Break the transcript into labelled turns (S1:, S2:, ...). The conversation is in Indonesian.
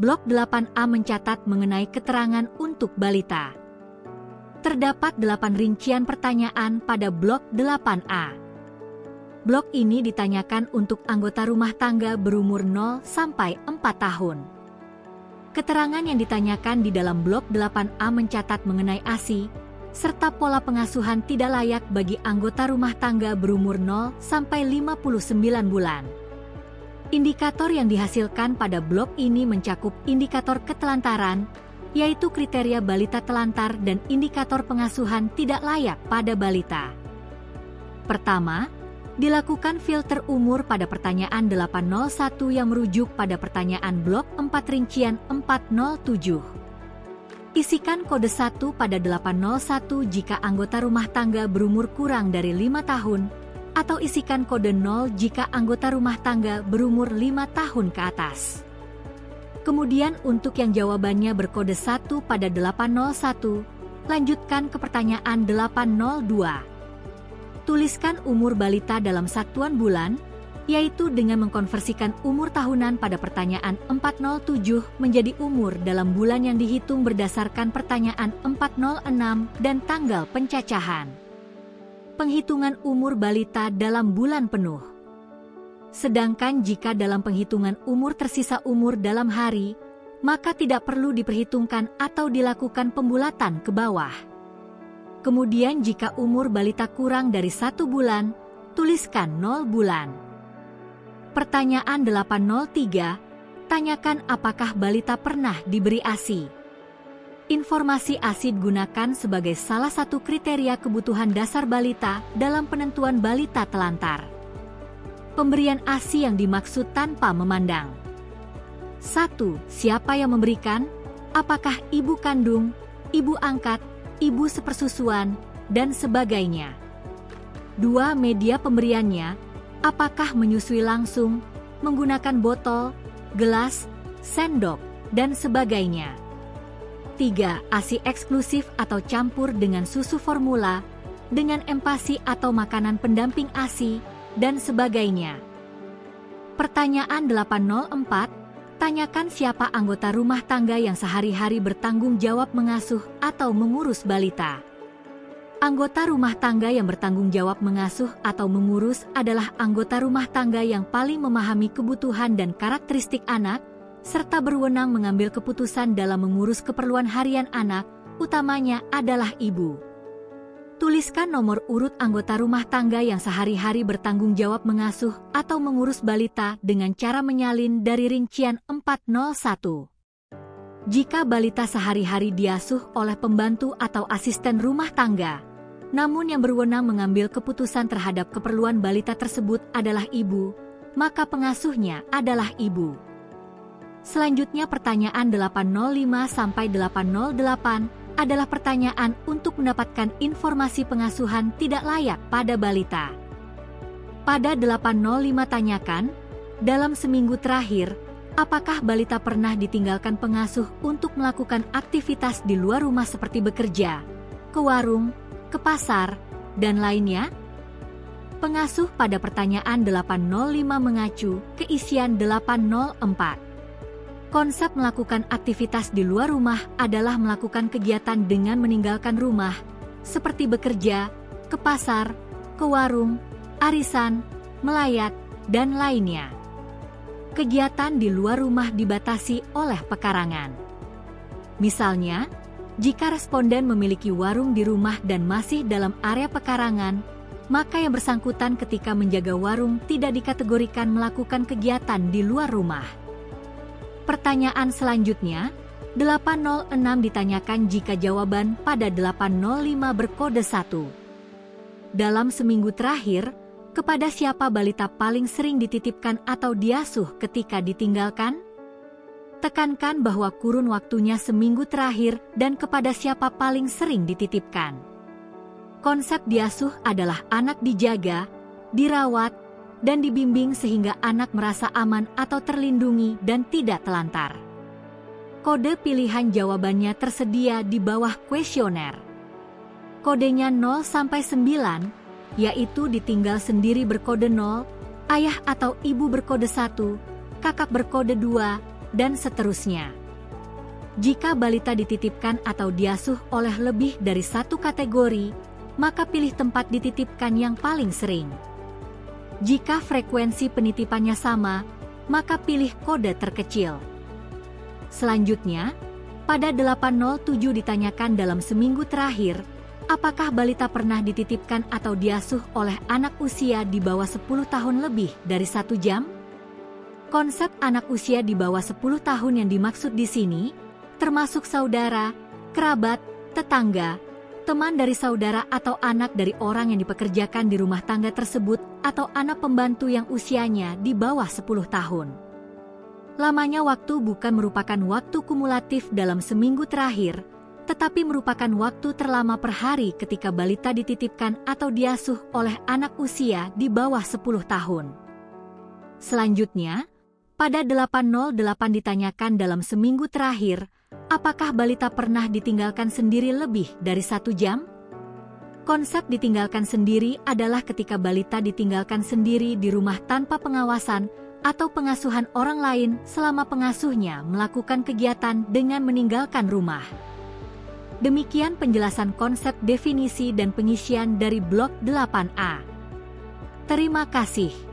S1: Blok 8A mencatat mengenai keterangan untuk balita. Terdapat 8 rincian pertanyaan pada blok 8A. Blok ini ditanyakan untuk anggota rumah tangga berumur 0 sampai 4 tahun. Keterangan yang ditanyakan di dalam blok 8A mencatat mengenai ASI, serta pola pengasuhan tidak layak bagi anggota rumah tangga berumur 0 sampai 59 bulan. Indikator yang dihasilkan pada blok ini mencakup indikator ketelantaran, yaitu kriteria balita telantar dan indikator pengasuhan tidak layak pada balita. Pertama, dilakukan filter umur pada pertanyaan 801 yang merujuk pada pertanyaan blok 4 rincian 407. Isikan kode 1 pada 801 jika anggota rumah tangga berumur kurang dari 5 tahun, atau isikan kode 0 jika anggota rumah tangga berumur 5 tahun ke atas. Kemudian untuk yang jawabannya berkode 1 pada 801, lanjutkan ke pertanyaan 802. Tuliskan umur balita dalam satuan bulan, yaitu dengan mengkonversikan umur tahunan pada pertanyaan 407 menjadi umur dalam bulan yang dihitung berdasarkan pertanyaan 406 dan tanggal pencacahan. Penghitungan umur balita dalam bulan penuh. Sedangkan jika dalam penghitungan umur tersisa umur dalam hari, maka tidak perlu diperhitungkan atau dilakukan pembulatan ke bawah. Kemudian jika umur balita kurang dari 1 bulan, tuliskan 0 bulan. Pertanyaan 803, tanyakan apakah balita pernah diberi ASI. Informasi ASI digunakan sebagai salah satu kriteria kebutuhan dasar balita dalam penentuan balita telantar. Pemberian ASI yang dimaksud tanpa memandang. 1. Siapa yang memberikan? Apakah ibu kandung, ibu angkat, ibu sepersusuan, dan sebagainya. 2. Media pemberiannya. Apakah menyusui langsung, menggunakan botol, gelas, sendok, dan sebagainya. 3. ASI eksklusif atau campur dengan susu formula, dengan empasi atau makanan pendamping ASI, dan sebagainya. Pertanyaan 804, tanyakan siapa anggota rumah tangga yang sehari-hari bertanggung jawab mengasuh atau mengurus balita. Anggota rumah tangga yang bertanggung jawab mengasuh atau mengurus adalah anggota rumah tangga yang paling memahami kebutuhan dan karakteristik anak, serta berwenang mengambil keputusan dalam mengurus keperluan harian anak, utamanya adalah ibu. Tuliskan nomor urut anggota rumah tangga yang sehari-hari bertanggung jawab mengasuh atau mengurus balita dengan cara menyalin dari rincian 401. Jika balita sehari-hari diasuh oleh pembantu atau asisten rumah tangga, namun yang berwenang mengambil keputusan terhadap keperluan balita tersebut adalah ibu, maka pengasuhnya adalah ibu. Selanjutnya pertanyaan 805 sampai 808 adalah pertanyaan untuk mendapatkan informasi pengasuhan tidak layak pada balita. Pada 805 tanyakan, dalam seminggu terakhir, apakah balita pernah ditinggalkan pengasuh untuk melakukan aktivitas di luar rumah seperti bekerja, ke warung, ke pasar, dan lainnya? Pengasuh pada pertanyaan 805 mengacu ke isian 804. Konsep melakukan aktivitas di luar rumah adalah melakukan kegiatan dengan meninggalkan rumah, seperti bekerja, ke pasar, ke warung, arisan, melayat, dan lainnya. Kegiatan di luar rumah dibatasi oleh pekarangan. Misalnya, jika responden memiliki warung di rumah dan masih dalam area pekarangan, maka yang bersangkutan ketika menjaga warung tidak dikategorikan melakukan kegiatan di luar rumah. Pertanyaan selanjutnya, 806 ditanyakan jika jawaban pada 805 berkode 1. Dalam seminggu terakhir, kepada siapa balita paling sering dititipkan atau diasuh ketika ditinggalkan? Tekankan bahwa kurun waktunya seminggu terakhir dan kepada siapa paling sering dititipkan. Konsep diasuh adalah anak dijaga, dirawat, dan dibimbing sehingga anak merasa aman atau terlindungi dan tidak telantar. Kode pilihan jawabannya tersedia di bawah kuesioner. Kodenya 0 sampai 9, yaitu ditinggal sendiri berkode 0, ayah atau ibu berkode 1, kakak berkode 2, dan seterusnya. Jika balita dititipkan atau diasuh oleh lebih dari satu kategori, maka pilih tempat dititipkan yang paling sering. Jika frekuensi penitipannya sama, maka pilih kode terkecil. Selanjutnya, pada 807 ditanyakan dalam seminggu terakhir, apakah balita pernah dititipkan atau diasuh oleh anak usia di bawah 10 tahun lebih dari 1 jam? Konsep anak usia di bawah 10 tahun yang dimaksud di sini termasuk saudara, kerabat, tetangga, teman dari saudara atau anak dari orang yang dipekerjakan di rumah tangga tersebut atau anak pembantu yang usianya di bawah 10 tahun. Lamanya waktu bukan merupakan waktu kumulatif dalam seminggu terakhir, tetapi merupakan waktu terlama per hari ketika balita dititipkan atau diasuh oleh anak usia di bawah 10 tahun. Selanjutnya, pada 808 ditanyakan dalam seminggu terakhir, apakah balita pernah ditinggalkan sendiri lebih dari 1 jam? Konsep ditinggalkan sendiri adalah ketika balita ditinggalkan sendiri di rumah tanpa pengawasan atau pengasuhan orang lain selama pengasuhnya melakukan kegiatan dengan meninggalkan rumah. Demikian penjelasan konsep definisi dan pengisian dari blok 8A. Terima kasih.